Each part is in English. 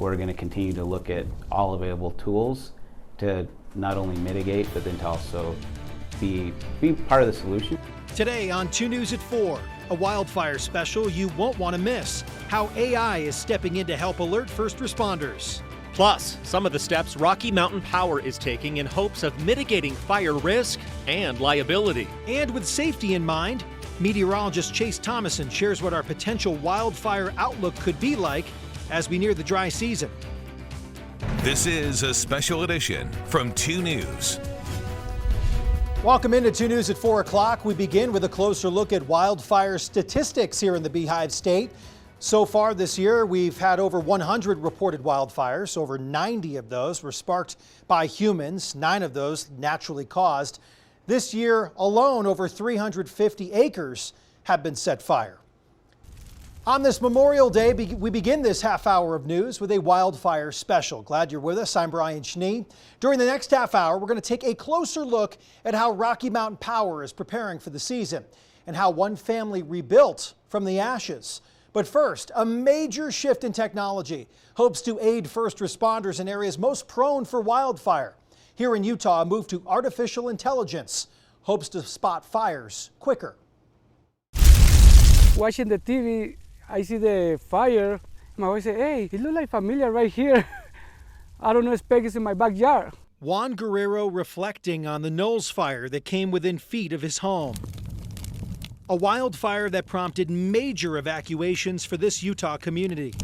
we're going to continue to look at all available tools to not only mitigate, but then to also be part of the solution. Today on 2 News at 4, a wildfire special you won't want to miss. How AI is stepping in to help alert first responders. Plus, some of the steps Rocky Mountain Power is taking in hopes of mitigating fire risk and liability. And with safety in mind, meteorologist Chase Thomason shares what our potential wildfire outlook could be like as we near the dry season. This is a special edition from 2 News. Welcome into 2 News at 4 o'clock. We begin with a closer look at wildfire statistics here in the Beehive State. So far this year, we've had over 100 reported wildfires. Over 90 of those were sparked by humans, 9 of those naturally caused. This year alone, over 350 acres have been set fire. On this Memorial Day, we begin this half hour of news with a wildfire special. Glad you're with us. I'm Brian Schnee. During the next half hour, we're going to take a closer look at how Rocky Mountain Power is preparing for the season and how one family rebuilt from the ashes. But first, a major shift in technology hopes to aid first responders in areas most prone for wildfire. Here in Utah, a move to artificial intelligence hopes to spot fires quicker. Watching the TV, I see the fire. My wife said, "Hey, it looks like familiar right here." I don't expect it's in my backyard. Juan Guerrero reflecting on the Knowles fire that came within feet of his home. A wildfire that prompted major evacuations for this Utah community.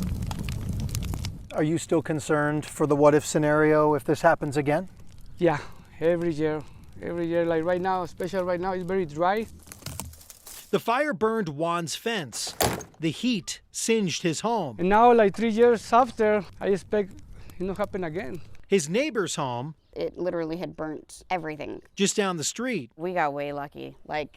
Are you still concerned for the what if scenario if this happens again? Yeah, every year, like right now, especially right now, it's very dry. The fire burned Juan's fence. The heat singed his home. And now, like 3 years after, I expect it not happen again. His neighbor's home. It literally had burnt everything. Just down the street. We got way lucky. We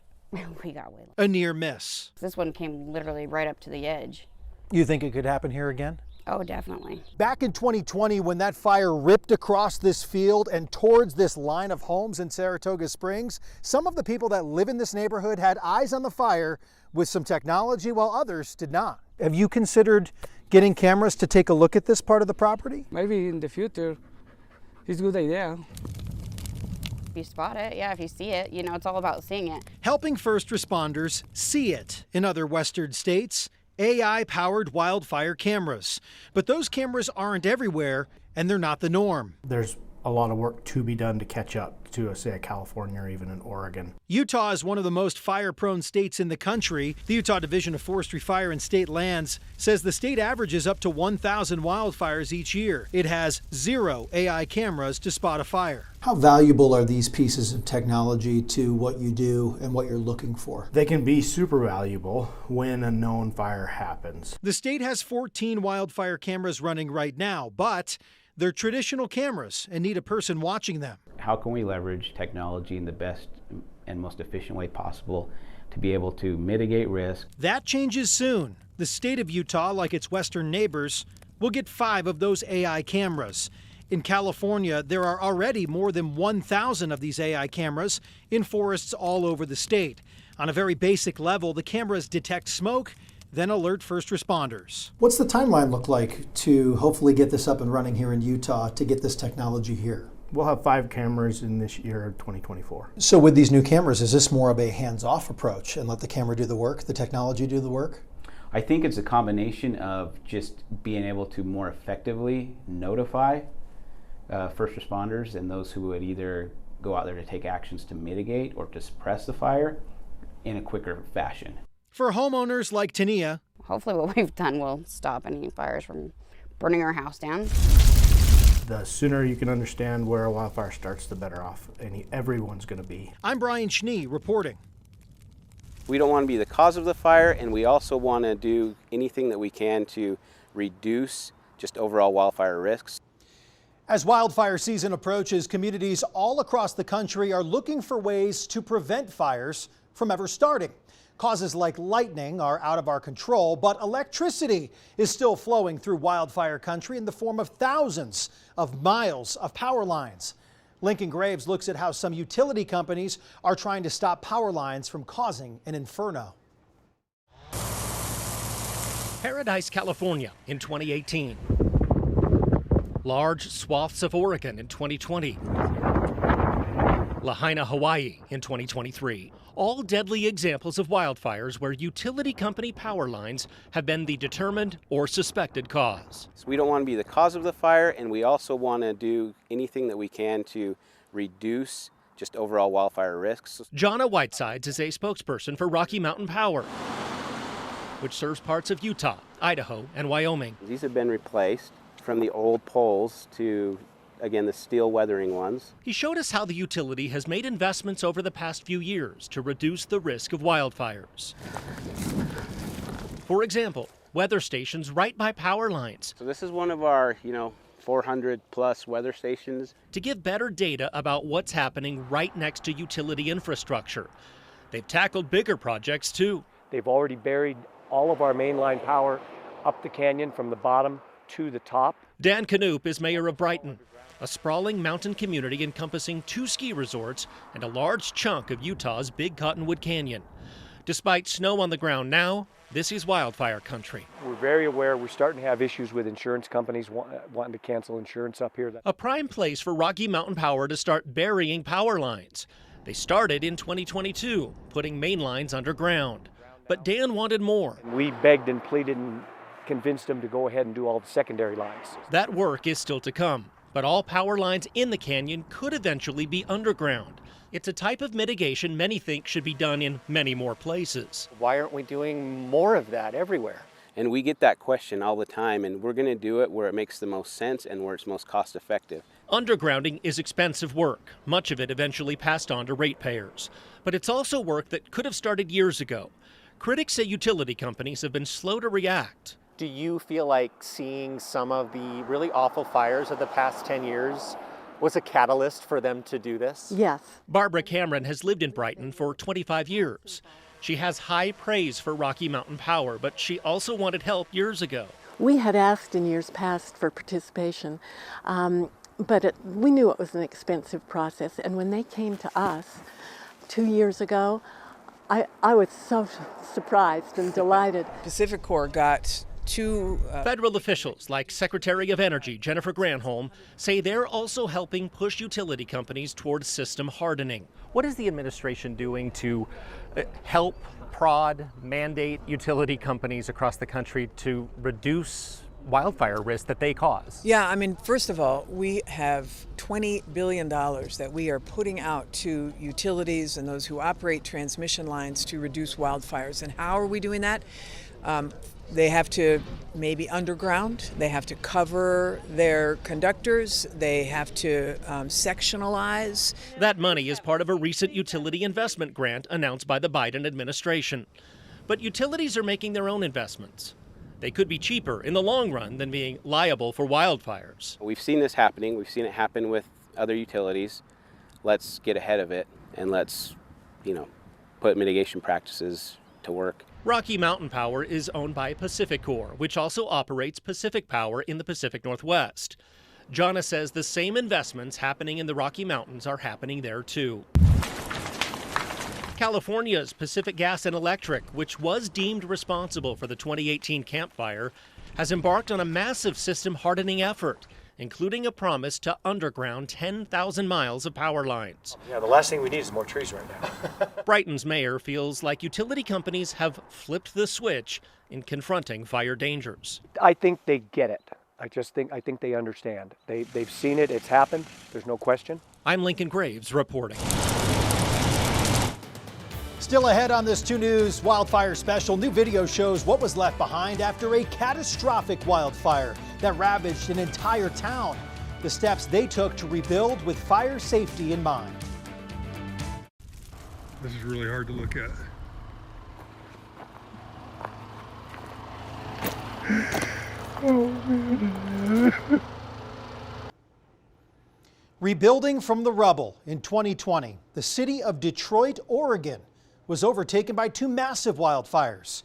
got way lucky. A near miss. This one came literally right up to the edge. You think it could happen here again? Oh, definitely. Back in 2020, when that fire ripped across this field and towards this line of homes in Saratoga Springs, some of the people that live in this neighborhood had eyes on the fire with some technology, while others did not. Have you considered getting cameras to take a look at this part of the property? Maybe in the future, it's a good idea. If you spot it, yeah, if you see it, it's all about seeing it. Helping first responders see it in other western states. AI-powered wildfire cameras. But those cameras aren't everywhere, and they're not the norm. There's a lot of work to be done to catch up to, say, California or even in Oregon. Utah is one of the most fire-prone states in the country. The Utah Division of Forestry, Fire, and State Lands says the state averages up to 1,000 wildfires each year. It has 0 AI cameras to spot a fire. How valuable are these pieces of technology to what you do and what you're looking for? They can be super valuable when a known fire happens. The state has 14 wildfire cameras running right now, but they're traditional cameras and need a person watching them. How can we leverage technology in the best and most efficient way possible to be able to mitigate risk? That changes soon. The state of Utah, like its western neighbors, will get 5 of those AI cameras. In California, there are already more than 1,000 of these AI cameras in forests all over the state. On a very basic level, the cameras detect smoke, then alert first responders. What's the timeline look like to hopefully get this up and running here in Utah to get this technology here? We'll have 5 cameras in this year, 2024. So with these new cameras, is this more of a hands-off approach and let the camera do the work, the technology do the work? I think it's a combination of just being able to more effectively notify first responders and those who would either go out there to take actions to mitigate or to suppress the fire in a quicker fashion. For homeowners like Tania, hopefully what we've done will stop any fires from burning our house down. The sooner you can understand where a wildfire starts, the better off everyone's going to be. I'm Brian Schnee reporting. We don't want to be the cause of the fire, and we also want to do anything that we can to reduce just overall wildfire risks. As wildfire season approaches, communities all across the country are looking for ways to prevent fires from ever starting. Causes like lightning are out of our control, but electricity is still flowing through wildfire country in the form of thousands of miles of power lines. Lincoln Graves looks at how some utility companies are trying to stop power lines from causing an inferno. Paradise, California in 2018. large swaths of Oregon in 2020, Lahaina, Hawaii in 2023. All deadly examples of wildfires where utility company power lines have been the determined or suspected cause. So we don't want to be the cause of the fire, and we also want to do anything that we can to reduce just overall wildfire risks. Jonna Whitesides is a spokesperson for Rocky Mountain Power, which serves parts of Utah, Idaho, and Wyoming. These have been replaced from the old poles to, again, the steel weathering ones. He showed us how the utility has made investments over the past few years to reduce the risk of wildfires. For example, weather stations right by power lines. So this is one of our, 400 plus weather stations. To give better data about what's happening right next to utility infrastructure. They've tackled bigger projects too. They've already buried all of our mainline power up the canyon from the bottom to the top. Dan Canoop is mayor of Brighton, a sprawling mountain community encompassing 2 ski resorts and a large chunk of Utah's Big Cottonwood Canyon. Despite snow on the ground now, this is wildfire country. We're very aware we're starting to have issues with insurance companies wanting to cancel insurance up here. A prime place for Rocky Mountain Power to start burying power lines. They started in 2022, putting main lines underground. But Dan wanted more. We begged and pleaded and convinced them to go ahead and do all the secondary lines. That work is still to come, but all power lines in the canyon could eventually be underground. It's a type of mitigation many think should be done in many more places. Why aren't we doing more of that everywhere? And we get that question all the time, and we're going to do it where it makes the most sense and where it's most cost effective. Undergrounding is expensive work, much of it eventually passed on to ratepayers. But it's also work that could have started years ago. Critics say utility companies have been slow to react. Do you feel like seeing some of the really awful fires of the past 10 years was a catalyst for them to do this? Yes. Barbara Cameron has lived in Brighton for 25 years. She has high praise for Rocky Mountain Power, but she also wanted help years ago. We had asked in years past for participation, but we knew it was an expensive process. And when they came to us 2 years ago, I was so surprised and delighted. Pacific Corps got two Federal officials like Secretary of Energy Jennifer Granholm say they're also helping push utility companies towards system hardening. What is the administration doing to help prod, mandate utility companies across the country to reduce wildfire risk that they cause? Yeah, I mean, first of all, we have $20 billion that we are putting out to utilities and those who operate transmission lines to reduce wildfires. And how are we doing that? They have to maybe underground, they have to cover their conductors, they have to sectionalize. That money is part of a recent utility investment grant announced by the Biden administration. But utilities are making their own investments. They could be cheaper in the long run than being liable for wildfires. We've seen this happening. We've seen it happen with other utilities. Let's get ahead of it and let's, put mitigation practices to work. Rocky Mountain Power is owned by Pacific Corps, which also operates Pacific Power in the Pacific Northwest. Jonna says the same investments happening in the Rocky Mountains are happening there too. California's Pacific Gas and Electric, which was deemed responsible for the 2018 Camp Fire, has embarked on a massive system hardening effort, including a promise to underground 10,000 miles of power lines. Yeah, the last thing we need is more trees right now. Brighton's mayor feels like utility companies have flipped the switch in confronting fire dangers. I think they get it. I think they understand. They've seen it, it's happened, there's no question. I'm Lincoln Graves reporting. Still ahead on this 2 News Wildfire Special, new video shows what was left behind after a catastrophic wildfire that ravaged an entire town. The steps they took to rebuild with fire safety in mind. This is really hard to look at. Oh, man. Rebuilding from the rubble in 2020, the city of Detroit, Oregon, was overtaken by 2 massive wildfires.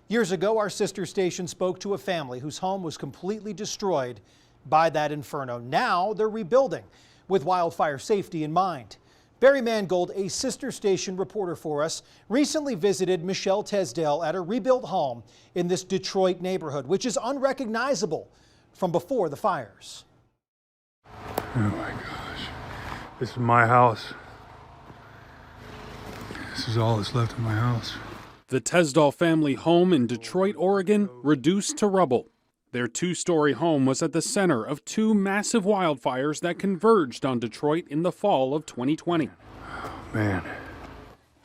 Years ago, our sister station spoke to a family whose home was completely destroyed by that inferno. Now they're rebuilding with wildfire safety in mind. Barry Mangold, a sister station reporter for us, recently visited Michelle Tesdale at a rebuilt home in this Detroit neighborhood, which is unrecognizable from before the fires. Oh my gosh. This is my house. This is all that's left of my house. The Tesdall family home in Detroit, Oregon, reduced to rubble. Their two-story home was at the center of two massive wildfires that converged on Detroit in the fall of 2020. Oh, man.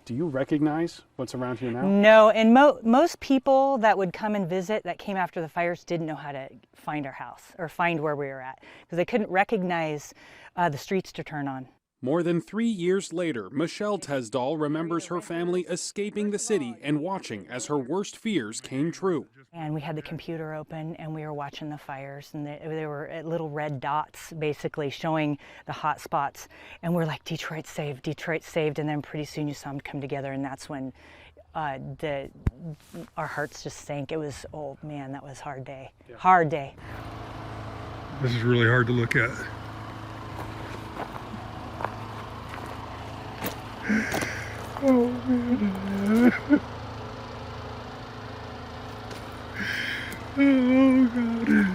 Do you recognize what's around here now? No, and most people that would come and visit that came after the fires didn't know how to find our house or find where we were at because they couldn't recognize the streets to turn on. More than 3 years later, Michelle Tesdall remembers her family escaping the city and watching as her worst fears came true. And we had the computer open and we were watching the fires, and they were little red dots basically showing the hot spots. And we're like, Detroit saved, and then pretty soon you saw them come together, and that's when our hearts just sank. It was, oh man, that was a hard day. Yeah. Hard day. This is really hard to look at. Oh, man. Oh, God.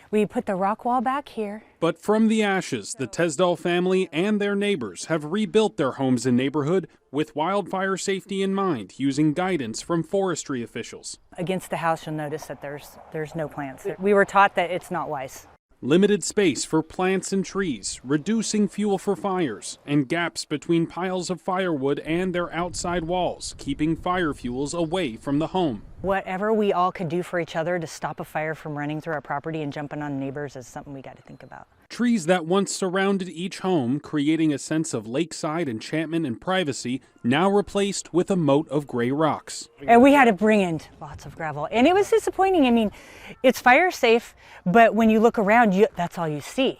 We put the rock wall back here. But from the ashes, the Tesdall family and their neighbors have rebuilt their homes and neighborhood with wildfire safety in mind, using guidance from forestry officials. Against the house, you'll notice that there's no plants. We were taught that it's not wise. Limited space for plants and trees, reducing fuel for fires, and gaps between piles of firewood and their outside walls, keeping fire fuels away from the home. Whatever we all could do for each other to stop a fire from running through our property and jumping on neighbors is something we got to think about. Trees that once surrounded each home, creating a sense of lakeside enchantment and privacy, now replaced with a moat of gray rocks. And we had to bring in lots of gravel, and it was disappointing. I mean, it's fire safe, but when you look around, that's all you see.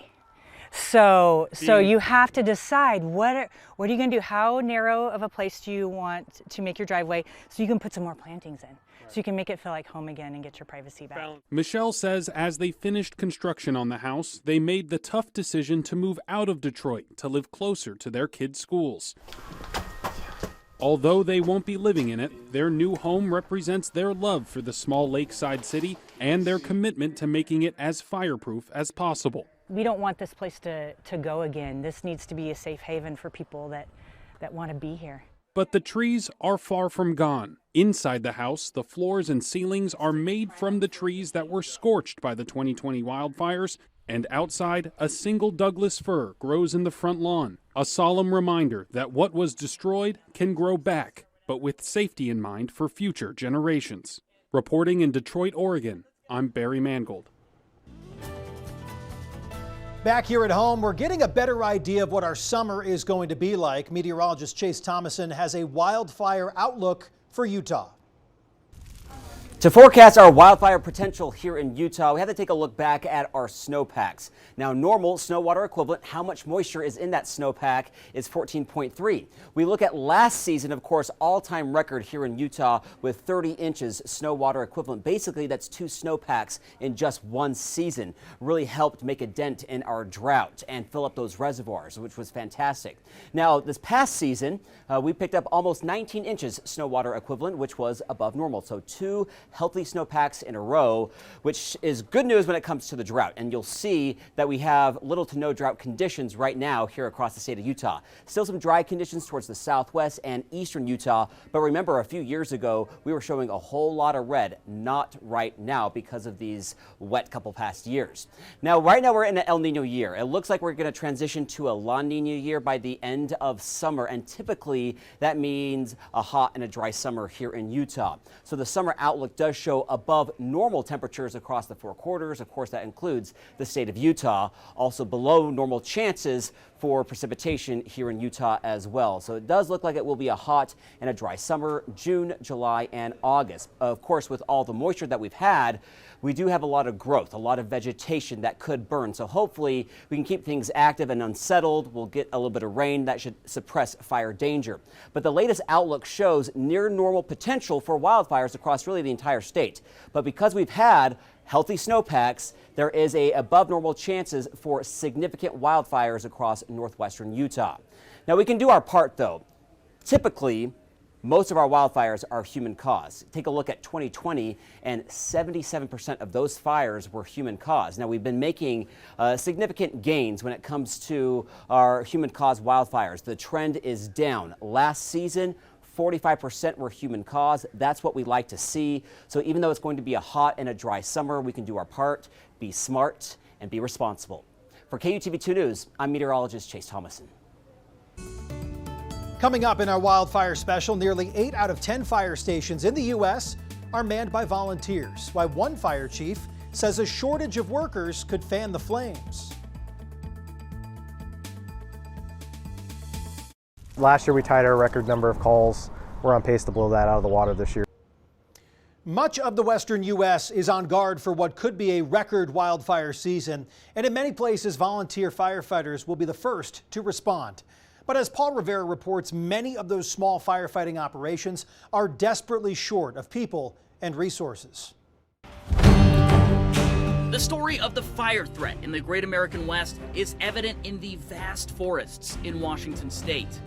So you have to decide what are you going to do? How narrow of a place do you want to make your driveway so you can put some more plantings in? So you can make it feel like home again and get your privacy back. Michelle says as they finished construction on the house, they made the tough decision to move out of Detroit to live closer to their kids' schools. Although they won't be living in it, their new home represents their love for the small lakeside city and their commitment to making it as fireproof as possible. We don't want this place to go again. This needs to be a safe haven for people that want to be here. But the trees are far from gone. Inside the house, the floors and ceilings are made from the trees that were scorched by the 2020 wildfires, and outside, a single Douglas fir grows in the front lawn, a solemn reminder that what was destroyed can grow back, but with safety in mind for future generations. Reporting in Detroit, Oregon, I'm Barry Mangold. Back here at home, we're getting a better idea of what our summer is going to be like. Meteorologist Chase Thomason has a wildfire outlook for Utah. To forecast our wildfire potential here in Utah, we have to take a look back at our snowpacks. Now, normal snow water equivalent, how much moisture is in that snowpack, is 14.3. We look at last season, of course, all-time record here in Utah with 30 inches snow water equivalent. Basically, that's 2 snowpacks in just one season. Really helped make a dent in our drought and fill up those reservoirs, which was fantastic. Now, this past season, we picked up almost 19 inches snow water equivalent, which was above normal. So 2 healthy snowpacks in a row, which is good news when it comes to the drought. And you'll see that we have little to no drought conditions right now here across the state of Utah. Still some dry conditions towards the southwest and eastern Utah. But remember, a few years ago, we were showing a whole lot of red. Not right now because of these wet couple past years. Now, right now we're in an El Nino year. It looks like we're going to transition to a La Nina year by the end of summer. And typically that means a hot and a dry summer here in Utah. So the summer outlook does show above normal temperatures across the 4 quarters. Of course, that includes the state of Utah. Also below normal chances for precipitation here in Utah as well. So it does look like it will be a hot and a dry summer, June, July, and August. Of course, with all the moisture that we've had, we do have a lot of growth, a lot of vegetation that could burn. So hopefully we can keep things active and unsettled. We'll get a little bit of rain that should suppress fire danger. But the latest outlook shows near normal potential for wildfires across really the entire state. But because we've had healthy snowpacks, there is a above normal chances for significant wildfires across northwestern Utah. Now we can do our part though. Typically, Most of our wildfires are human caused. Take a look at 2020, and 77% of those fires were human caused. Now, we've been making significant gains when it comes to our human caused wildfires. The trend is down. Last season, 45% were human caused. That's what we like to see. So even though it's going to be a hot and a dry summer, we can do our part, be smart, and be responsible. For KUTV 2 News, I'm meteorologist Chase Thomason. Coming up in our wildfire special, nearly 8 out of 10 fire stations in the U.S. are manned by volunteers, while one fire chief says a shortage of workers could fan the flames. Last year we tied our record number of calls. We're on pace to blow that out of the water this year. Much of the western U.S. is on guard for what could be a record wildfire season, and in many places, volunteer firefighters will be the first to respond. But as Paul Rivera reports, many of those small firefighting operations are desperately short of people and resources. The story of the fire threat in the Great American West is evident in the vast forests in Washington state.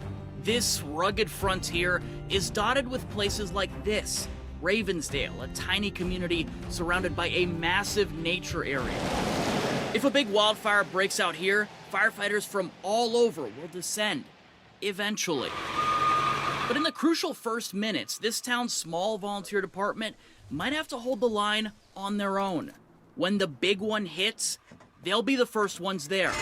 This rugged frontier is dotted with places like this, Ravensdale, a tiny community surrounded by a massive nature area. If a big wildfire breaks out here, firefighters from all over will descend, eventually. But in the crucial first minutes, this town's small volunteer department might have to hold the line on their own. When the big one hits, they'll be the first ones there.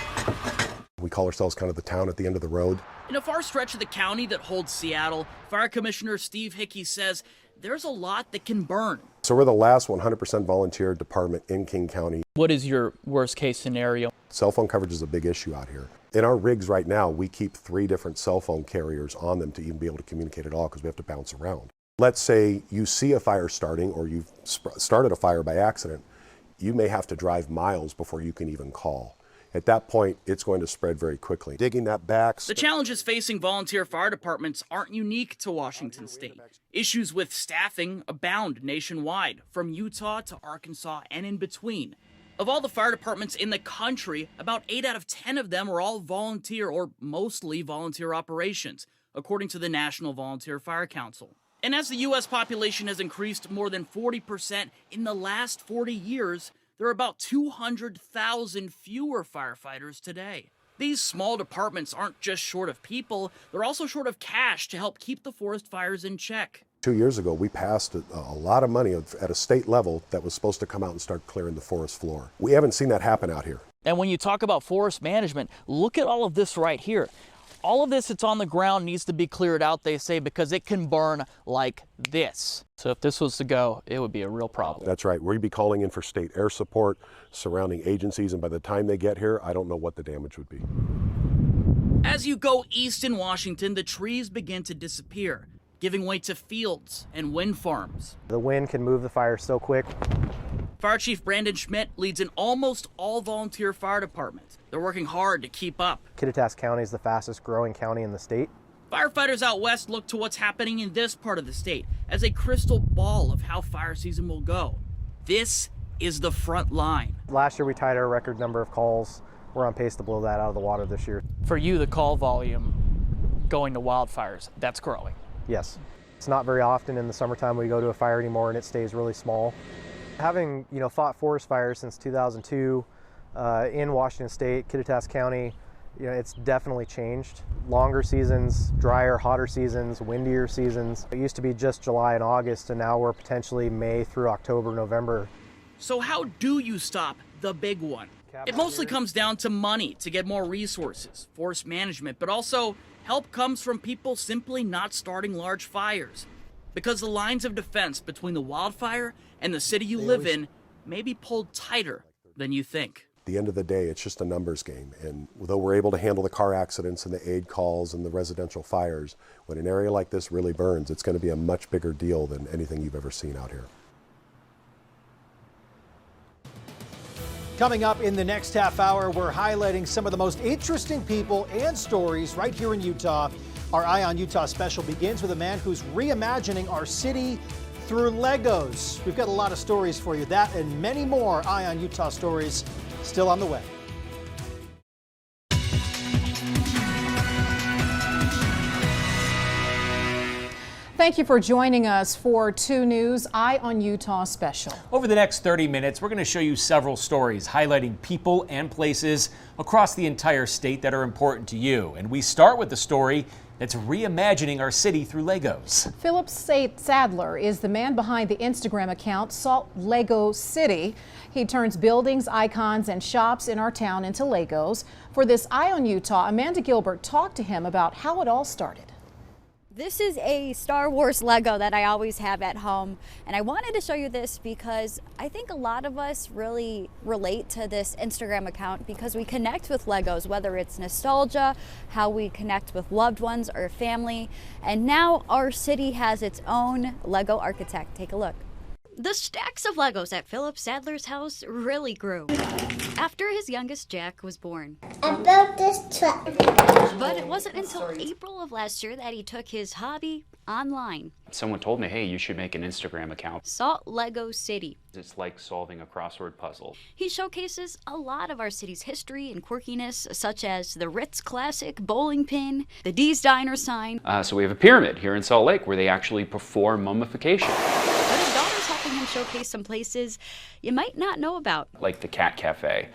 We call ourselves kind of the town at the end of the road. In a far stretch of the county that holds Seattle, Fire Commissioner Steve Hickey says there's a lot that can burn. So we're the last 100% volunteer department in King County. What is your worst case scenario? Cell phone coverage is a big issue out here. In our rigs right now, we keep 3 different cell phone carriers on them to even be able to communicate at all because we have to bounce around. Let's say you see a fire starting or you've started a fire by accident. You may have to drive miles before you can even call. At that point, it's going to spread very quickly. Digging that back. The challenges facing volunteer fire departments aren't unique to Washington state. Issues with staffing abound nationwide, from Utah to Arkansas and in between. Of all the fire departments in the country, about 8 out of 10 of them are all volunteer or mostly volunteer operations, according to the National Volunteer Fire Council. And as the U.S. population has increased more than 40% in the last 40 years, there are about 200,000 fewer firefighters today. These small departments aren't just short of people, they're also short of cash to help keep the forest fires in check. 2 years ago, we passed a lot of money at a state level that was supposed to come out and start clearing the forest floor. We haven't seen that happen out here. And when you talk about forest management, look at all of this right here. All of this that's on the ground needs to be cleared out, they say, because it can burn like this. So if this was to go, it would be a real problem. That's right. We'd be calling in for state air support, surrounding agencies, and by the time they get here, I don't know what the damage would be. As you go east in Washington, the trees begin to disappear, giving way to fields and wind farms. The wind can move the fire so quick. Fire Chief Brandon Schmidt leads an almost all-volunteer fire department. They're working hard to keep up. KUTV County is the fastest growing county in the state. Firefighters out west look to what's happening in this part of the state as a crystal ball of how fire season will go. This is the front line. Last year we tied our record number of calls. We're on pace to blow that out of the water this year. For you, the call volume going to wildfires, that's growing. Yes. It's not very often in the summertime we go to a fire anymore and it stays really small. Having fought forest fires since 2002 in Washington State, KUTV County, it's definitely changed. Longer seasons, drier, hotter seasons, windier seasons. It used to be just July and August, and now we're potentially May through October, November. So how do you stop the big one? It mostly comes down to money to get more resources, forest management, but also help comes from people simply not starting large fires. Because the lines of defense between the wildfire and the city you live in may be pulled tighter than you think. At the end of the day, it's just a numbers game. And though we're able to handle the car accidents and the aid calls and the residential fires, when an area like this really burns, it's going to be a much bigger deal than anything you've ever seen out here. Coming up in the next half hour, we're highlighting some of the most interesting people and stories right here in Utah. Our Eye on Utah special begins with a man who's reimagining our city through Legos. We've got a lot of stories for you. That and many more Eye on Utah stories still on the way. Thank you for joining us for 2 News Eye on Utah special. Over the next 30 minutes, we're going to show you several stories highlighting people and places across the entire state that are important to you. And we start with the story that's reimagining our city through Legos. Philip Sadler is the man behind the Instagram account Salt Lego City. He turns buildings, icons, and shops in our town into Legos. For this Eye on Utah, Amanda Gilbert talked to him about how it all started. This is a Star Wars Lego that I always have at home, and I wanted to show you this because I think a lot of us really relate to this Instagram account because we connect with Legos, whether it's nostalgia, how we connect with loved ones or family, and now our city has its own Lego architect. Take a look. The stacks of Legos at Philip Sadler's house really grew after his youngest Jack was born. I built this truck. But it wasn't until April of last year that he took his hobby online. Someone told me, hey, you should make an Instagram account. Salt Lego City. It's like solving a crossword puzzle. He showcases a lot of our city's history and quirkiness, such as the Ritz Classic bowling pin, the Dee's Diner sign. So we have a pyramid here in Salt Lake where they actually perform mummification. But his daughter's helping him showcase some places you might not know about. Like the Cat Cafe.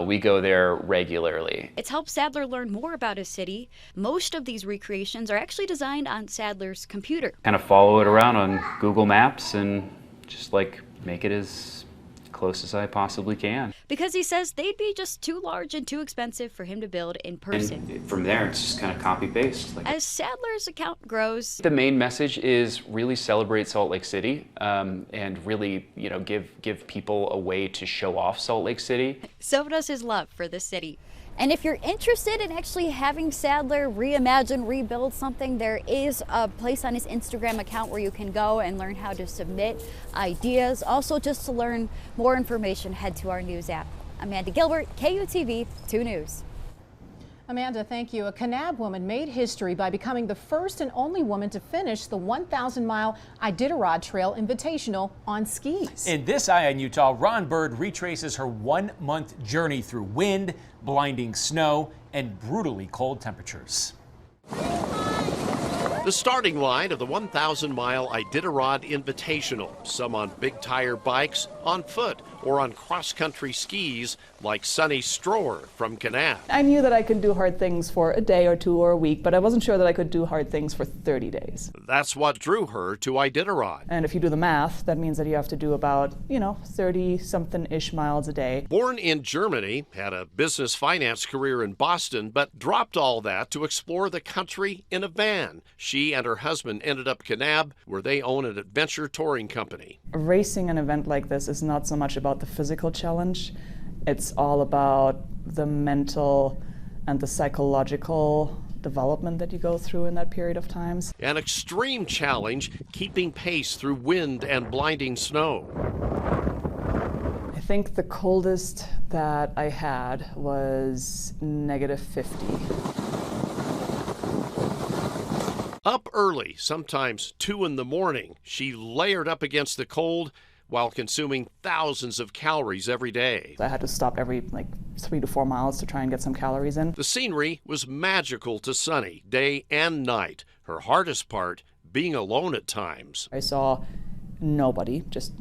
We go there regularly. It's helped Sadler learn more about his city. Most of these recreations are actually designed on Sadler's computer. Kind of follow it around on Google Maps and just like make it as close as I possibly can. Because he says they'd be just too large and too expensive for him to build in person. And from there, it's just kind of copy-paste. As Sadler's account grows, the main message is really celebrate Salt Lake City and really, give people a way to show off Salt Lake City. So does his love for the city. And if you're interested in actually having Sadler reimagine, rebuild something, there is a place on his Instagram account where you can go and learn how to submit ideas. Also, just to learn more information, head to our news app. Amanda Gilbert, KUTV 2 News. Amanda, thank you. A Kanab woman made history by becoming the first and only woman to finish the 1,000-mile Iditarod Trail Invitational on skis. In this Eye on Utah, Ron Bird retraces her 1-month journey through wind, blinding snow, and brutally cold temperatures. The starting line of the 1,000-mile Iditarod Invitational, some on big tire bikes, on foot, or on cross-country skis like Sunny Strower from Kanab. I knew that I could do hard things for a day or 2 or a week, but I wasn't sure that I could do hard things for 30 days. That's what drew her to Iditarod. And if you do the math, that means that you have to do about, 30-something-ish miles a day. Born in Germany, had a business finance career in Boston, but dropped all that to explore the country in a van. She and her husband ended up Kanab, where they own an adventure touring company. Racing an event like this is not so much about the physical challenge. It's all about the mental and the psychological development that you go through in that period of time. An extreme challenge, keeping pace through wind and blinding snow. I think the coldest that I had was -50. Up early, sometimes 2 in the morning, she layered up against the cold while consuming thousands of calories every day. I had to stop every 3 to 4 miles to try and get some calories in. The scenery was magical to Sunny, day and night. Her hardest part, being alone at times. I saw nobody, just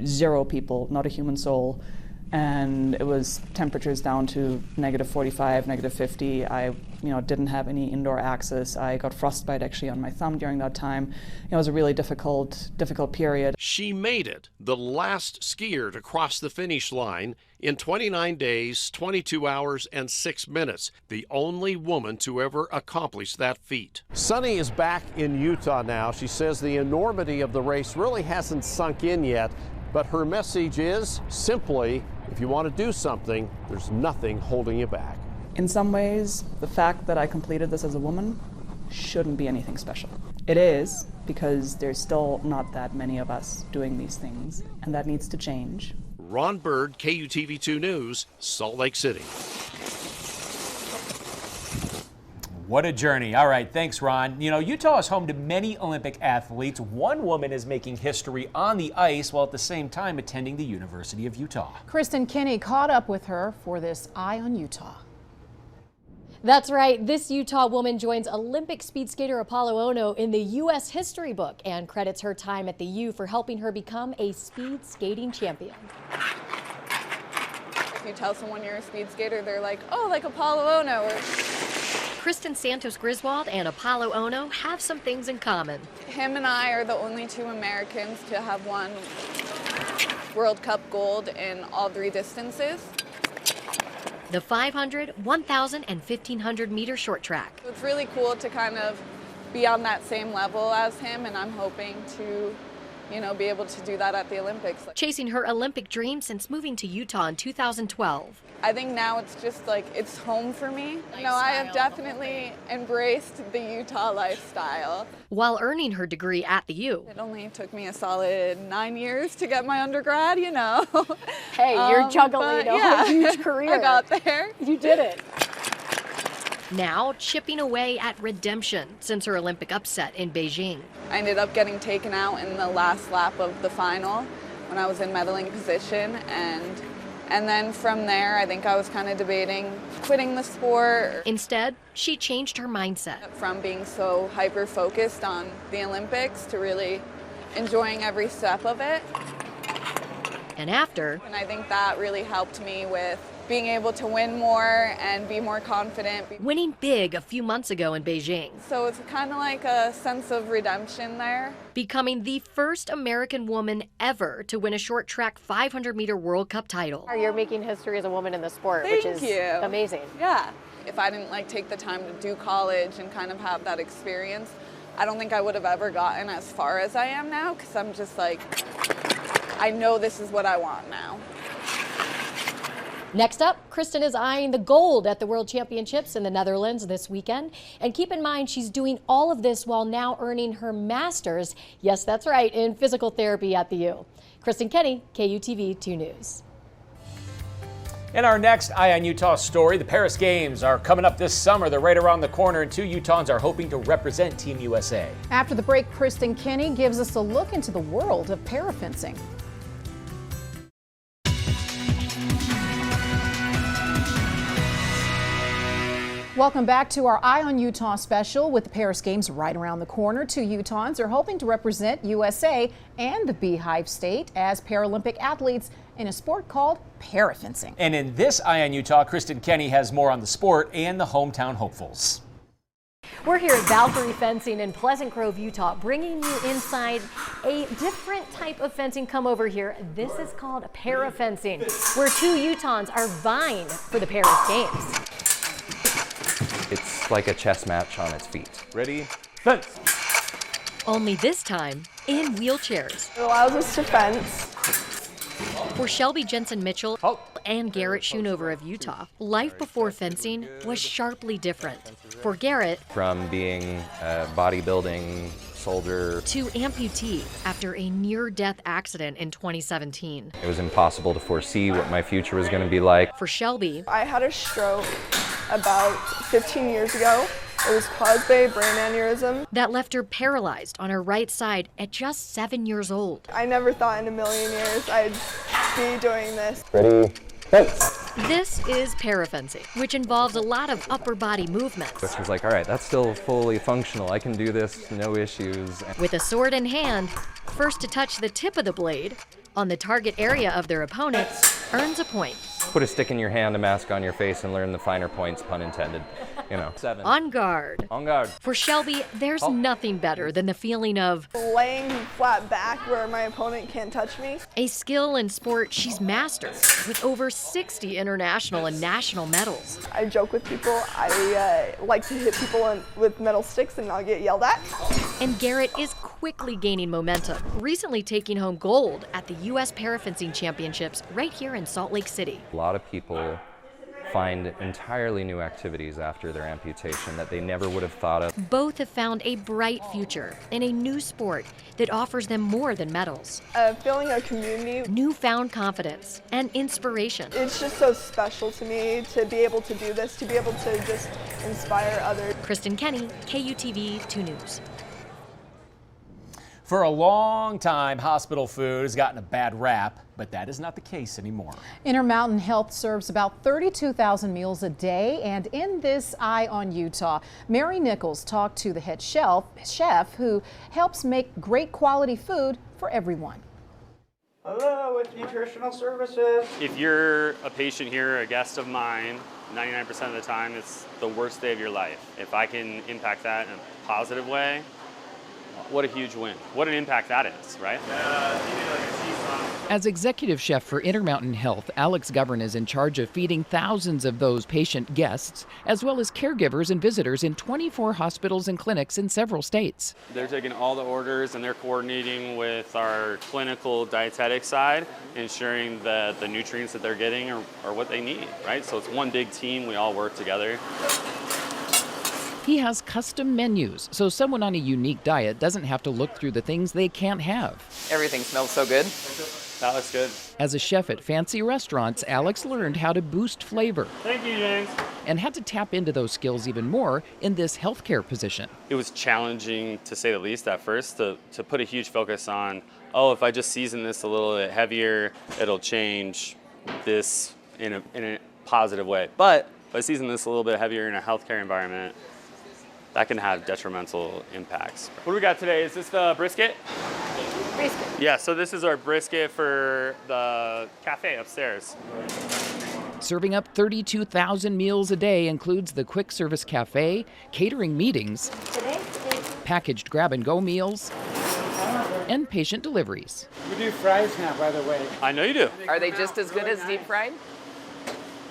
0 people, not a human soul. And it was temperatures down to -45, -50. I, didn't have any indoor access. I got frostbite actually on my thumb during that time. It was a really difficult period. She made it, the last skier to cross the finish line in 29 days, 22 hours, and 6 minutes. The only woman to ever accomplish that feat. Sunny is back in Utah now. She says the enormity of the race really hasn't sunk in yet, but her message is simply, if you want to do something, there's nothing holding you back. In some ways, the fact that I completed this as a woman shouldn't be anything special. It is, because there's still not that many of us doing these things, and that needs to change. Ron Bird, KUTV 2 News, Salt Lake City. What a journey. All right, thanks, Ron. Utah is home to many Olympic athletes. One woman is making history on the ice while at the same time attending the University of Utah. Kristen Kinney caught up with her for this Eye on Utah. That's right. This Utah woman joins Olympic speed skater Apollo Ono in the U.S. history book and credits her time at the U for helping her become a speed skating champion. If you tell someone you're a speed skater, they're like, oh, like Apollo Ono. Kristen Santos Griswold and Apollo Ono have some things in common. Him and I are the only two Americans to have won World Cup gold in all 3 distances. The 500, 1,000, and 1,500 meter short track. It's really cool to kind of be on that same level as him, and I'm hoping to, be able to do that at the Olympics. Chasing her Olympic dream since moving to Utah in 2012. I think now it's just like, it's home for me. I have definitely embraced the Utah lifestyle. While earning her degree at the U. It only took me a solid 9 years to get my undergrad, Hey, you're juggling a huge career. I got there. You did it. Now chipping away at redemption since her Olympic upset in Beijing. I ended up getting taken out in the last lap of the final when I was in medaling position, and then from there, I think I was kind of debating quitting the sport. Instead, she changed her mindset. From being so hyper-focused on the Olympics to really enjoying every step of it. And after. And I think that really helped me with being able to win more and be more confident. Winning big a few months ago in Beijing. So it's kind of like a sense of redemption there. Becoming the first American woman ever to win a short track 500-meter World Cup title. You're making history as a woman in the sport, Thank which is you. amazing. Yeah. If I didn't take the time to do college and kind of have that experience, I don't think I would have ever gotten as far as I am now, because I'm just I know this is what I want now. Next up, Kristen is eyeing the gold at the World Championships in the Netherlands this weekend. And keep in mind, she's doing all of this while now earning her master's, yes, that's right, in physical therapy at the U. Kristen Kenny, KUTV 2 News. In our next Eye on Utah story, the Paris Games are coming up this summer. They're right around the corner, and 2 Utahns are hoping to represent Team USA. After the break, Kristen Kenny gives us a look into the world of parafencing. Welcome back to our Eye on Utah special. With the Paris Games right around the corner, 2 Utahns are hoping to represent USA and the Beehive State as Paralympic athletes in a sport called parafencing. And in this Eye on Utah, Kristen Kenny has more on the sport and the hometown hopefuls. We're here at Valkyrie Fencing in Pleasant Grove, Utah, bringing you inside a different type of fencing. Come over here. This is called parafencing, where 2 Utahns are vying for the Paris Games. It's like a chess match on its feet. Ready? Fence! Only this time in wheelchairs. It allows us to fence. For Shelby Jensen Mitchell and Garrett Schoonover of Utah, life before fencing was sharply different. For Garrett, From being a bodybuilding soldier to amputee after a near-death accident in 2017. it was impossible to foresee what my future was going to be like. For Shelby, I had a stroke about 15 years ago. It was caused by a brain aneurysm. that left her paralyzed on her right side at just 7 years old. I never thought in a million years I'd be doing this. Ready? Fence! This is parafencing, which involves a lot of upper body movements. This was like, all right, that's still fully functional. I can do this, no issues. With a sword in hand, first to touch the tip of the blade on the target area of their opponent earns a point. Put a stick in your hand, a mask on your face, and learn the finer points, pun intended. 7. On guard. On guard. For Shelby, there's nothing better than the feeling of Laying flat back where my opponent can't touch me. a skill in sport she's mastered with over 60 international and national medals. I joke with people, I like to hit people with metal sticks and not get yelled at. And Garrett is quickly gaining momentum, recently taking home gold at the U.S. Parafencing Championships right here in Salt Lake City. A lot of people find entirely new activities after their amputation that they never would have thought of. Both have found a bright future in a new sport that offers them more than medals. Feeling a community. Newfound confidence and inspiration. It's just so special to me to be able to do this, to be able to just inspire others. Kristen Kenny, KUTV 2 News. For a long time, hospital food has gotten a bad rap, but that is not the case anymore. Intermountain Health serves about 32,000 meals a day, and in this Eye on Utah, Mary Nichols talked to the head chef who helps make great quality food for everyone. Hello, it's nutritional services. If you're a patient here, a guest of mine, 99% of the time, it's the worst day of your life. If I can impact that in a positive way, what a huge win. What an impact that is, right? As executive chef for Intermountain Health, Alex Govern is in charge of feeding thousands of those patient guests, as well as caregivers and visitors in 24 hospitals and clinics in several states. They're taking all the orders and they're coordinating with our clinical dietetic side, ensuring that the nutrients that they're getting are what they need, right? So it's one big team, we all work together. He has custom menus, so someone on a unique diet doesn't have to look through the things they can't have. Everything smells so good. That looks good. As a chef at fancy restaurants, Alex learned how to boost flavor. Thank you, James. And had to tap into those skills even more in this healthcare position. It was challenging, to say the least, at first, to put a huge focus on, oh, if I just season this a little bit heavier, it'll change this in a positive way. But if I season this a little bit heavier in a healthcare environment, that can have detrimental impacts. What do we got today? Is this the brisket? Brisket. Yeah, so this is our brisket for the cafe upstairs. Serving up 32,000 meals a day includes the quick service cafe, catering meetings, packaged grab-and-go meals, and patient deliveries. We do fries now, by the way. I know you do. Are they just as good as deep fried?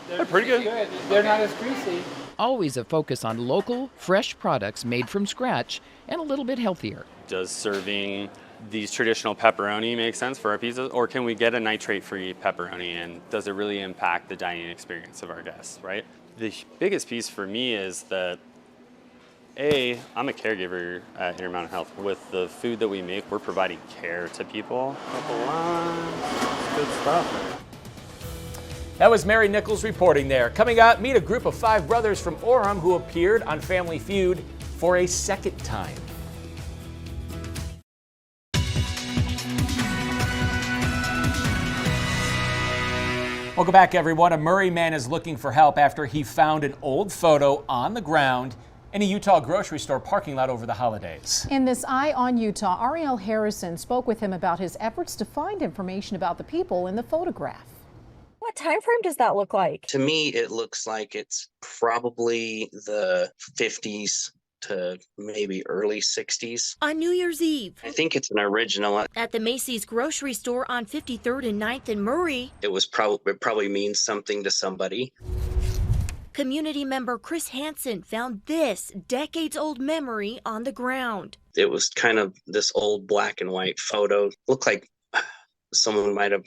They're pretty good. They're not as greasy. Always a focus on local, fresh products made from scratch and a little bit healthier. Does serving these traditional pepperoni make sense for our pizzas, or can we get a nitrate-free pepperoni, and does it really impact the dining experience of our guests, right? The biggest piece for me is that, I'm a caregiver at Intermountain Health. With the food that we make, we're providing care to people. Couple lines, good stuff. That was Mary Nichols reporting there. Coming up, meet a group of 5 brothers from Orem who appeared on Family Feud for a second time. Welcome back, everyone. A Murray man is looking for help after he found an old photo on the ground in a Utah grocery store parking lot over the holidays. In this Eye on Utah, Ariel Harrison spoke with him about his efforts to find information about the people in the photograph. What time frame does that look like? To me, it looks like it's probably the 50s to maybe early 60s. On New Year's Eve. I think it's an original. At the Macy's grocery store on 53rd and 9th in Murray. It probably means something to somebody. Community member Chris Hansen found this decades-old memory on the ground. It was kind of this old black and white photo. Looked like someone might have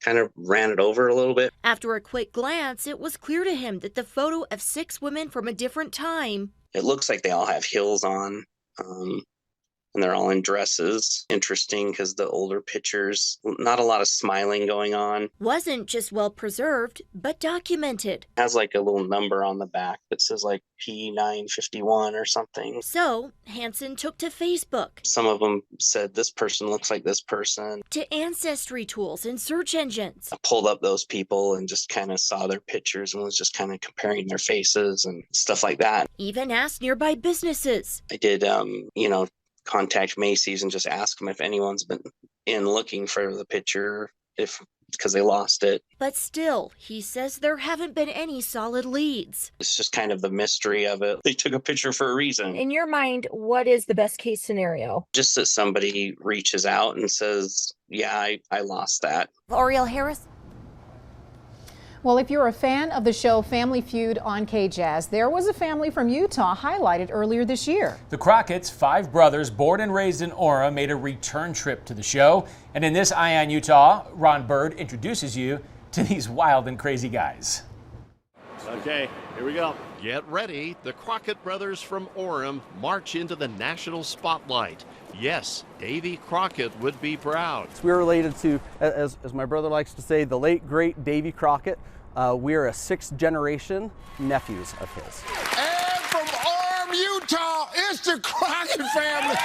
kind of ran it over a little bit. After a quick glance, it was clear to him that the photo of 6 women from a different time. It looks like they all have heels on, and they're all in dresses. Interesting because the older pictures, not a lot of smiling going on. Wasn't just well preserved, but documented. Has like a little number on the back that says like P951 or something. So Hansen took to Facebook. Some of them said this person looks like this person. To ancestry tools and search engines. I pulled up those people and just kind of saw their pictures and was just kind of comparing their faces and stuff like that. Even asked nearby businesses. I did, contact Macy's and just ask them if anyone's been in looking for the picture, because they lost it. But still, he says there haven't been any solid leads. It's just kind of the mystery of it. They took a picture for a reason. In your mind, what is the best case scenario? Just that somebody reaches out and says, yeah, I lost that. Ariel Harris. Well, if you're a fan of the show Family Feud on KJazz, there was a family from Utah highlighted earlier this year. The Crockett's 5 brothers, born and raised in Orem, made a return trip to the show. And in this Eye on Utah, Ron Bird introduces you to these wild and crazy guys. Okay, here we go. Get ready. The Crockett brothers from Orem march into the national spotlight. Yes, Davy Crockett would be proud. We're related to, as my brother likes to say, the late, great Davy Crockett. We're a 6th generation nephews of his. And from Orem, Utah, it's the Crockett family.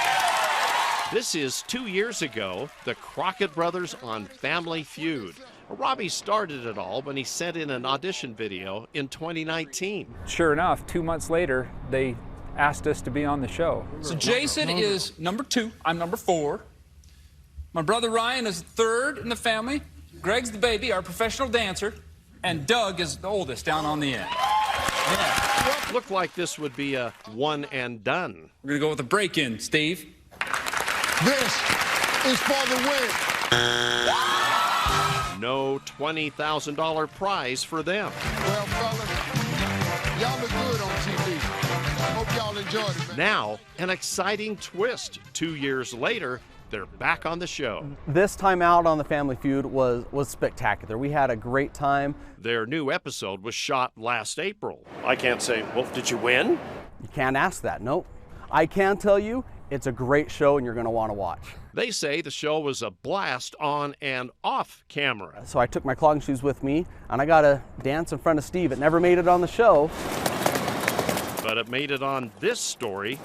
This is 2 years ago, the Crockett brothers on Family Feud. Robbie started it all when he sent in an audition video in 2019. Sure enough, 2 months later, they asked us to be on the show. So Jason is number 2, I'm number 4. My brother Ryan is 3rd in the family. Greg's the baby, our professional dancer. And Doug is the oldest down on the end. Yeah. Looked like this would be a one and done. We're gonna go with a break-in, Steve. This is for the win. No $20,000 prize for them. Well, fellas, y'all look good on TV. Hope y'all enjoyed it, man. Now, an exciting twist. 2 years later, they're back on the show. This time out on the Family Feud was spectacular. We had a great time. Their new episode was shot last April. I can't say, well, did you win? You can't ask that, nope. I can tell you, it's a great show and you're gonna wanna watch. They say the show was a blast on and off camera. So I took my clogging shoes with me and I got to dance in front of Steve. It never made it on the show. But it made it on this story.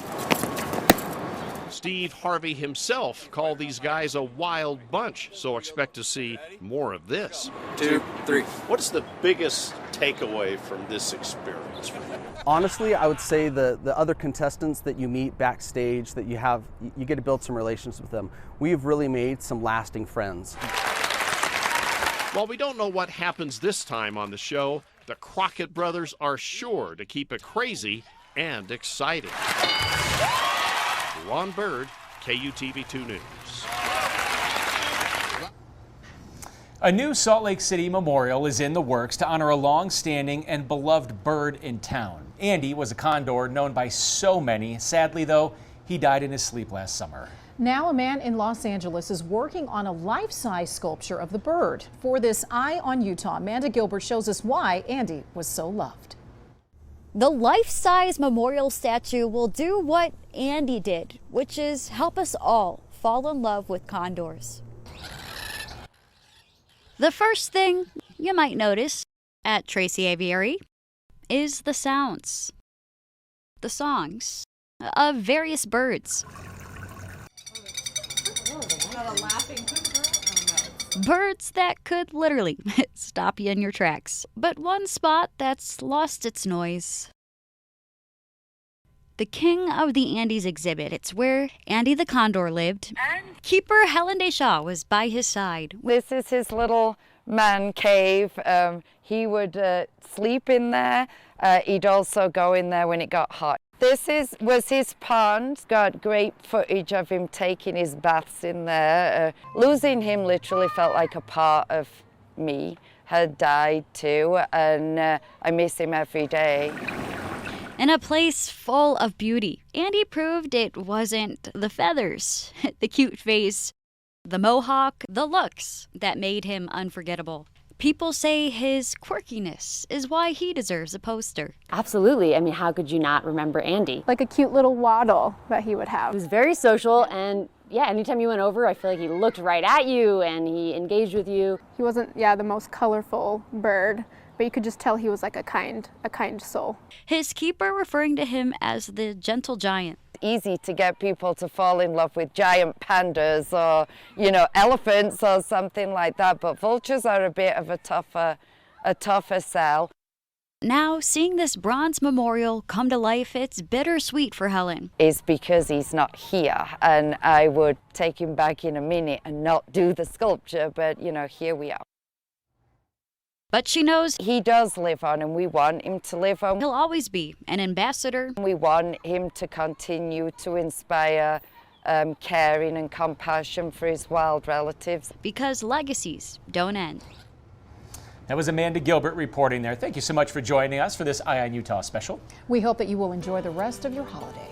Steve Harvey himself called these guys a wild bunch, so expect to see more of this. 2, 3. What's the biggest takeaway from this experience for you? Honestly, I would say the other contestants that you meet backstage, that you get to build some relations with them. We've really made some lasting friends. While we don't know what happens this time on the show, the Crockett brothers are sure to keep it crazy and exciting. Ron Bird, KUTV 2 News. A new Salt Lake City memorial is in the works to honor a long-standing and beloved bird in town. Andy was a condor known by so many. Sadly, though, he died in his sleep last summer. Now a man in Los Angeles is working on a life-size sculpture of the bird. For this Eye on Utah, Amanda Gilbert shows us why Andy was so loved. The life-size memorial statue will do what Andy did, which is help us all fall in love with condors. The first thing you might notice at Tracy Aviary is the sounds, the songs of various birds. Birds that could literally stop you in your tracks. But one spot that's lost its noise. The King of the Andes exhibit. It's where Andy the Condor lived. And keeper Helen Deshaw was by his side. This is his little man cave. He would sleep in there. He'd also go in there when it got hot. This was his pond. Got great footage of him taking his baths in there. Losing him literally felt like a part of me had died too, and I miss him every day. In a place full of beauty, Andy proved it wasn't the feathers, the cute face, the mohawk, the looks that made him unforgettable. People say his quirkiness is why he deserves a poster. Absolutely. I mean, how could you not remember Andy? Like a cute little waddle that he would have. He was very social, and yeah, anytime you went over, I feel like he looked right at you and he engaged with you. He wasn't, the most colorful bird, but you could just tell he was like a kind soul. His keeper referring to him as the gentle giant. Easy to get people to fall in love with giant pandas or, elephants or something like that, but vultures are a bit of a tougher sell. Now, seeing this bronze memorial come to life, it's bittersweet for Helen. Is because he's not here, and I would take him back in a minute and not do the sculpture, but, here we are. But she knows he does live on, and we want him to live on. He'll always be an ambassador. We want him to continue to inspire caring and compassion for his wild relatives. Because legacies don't end. That was Amanda Gilbert reporting there. Thank you so much for joining us for this Eye on Utah special. We hope that you will enjoy the rest of your holiday.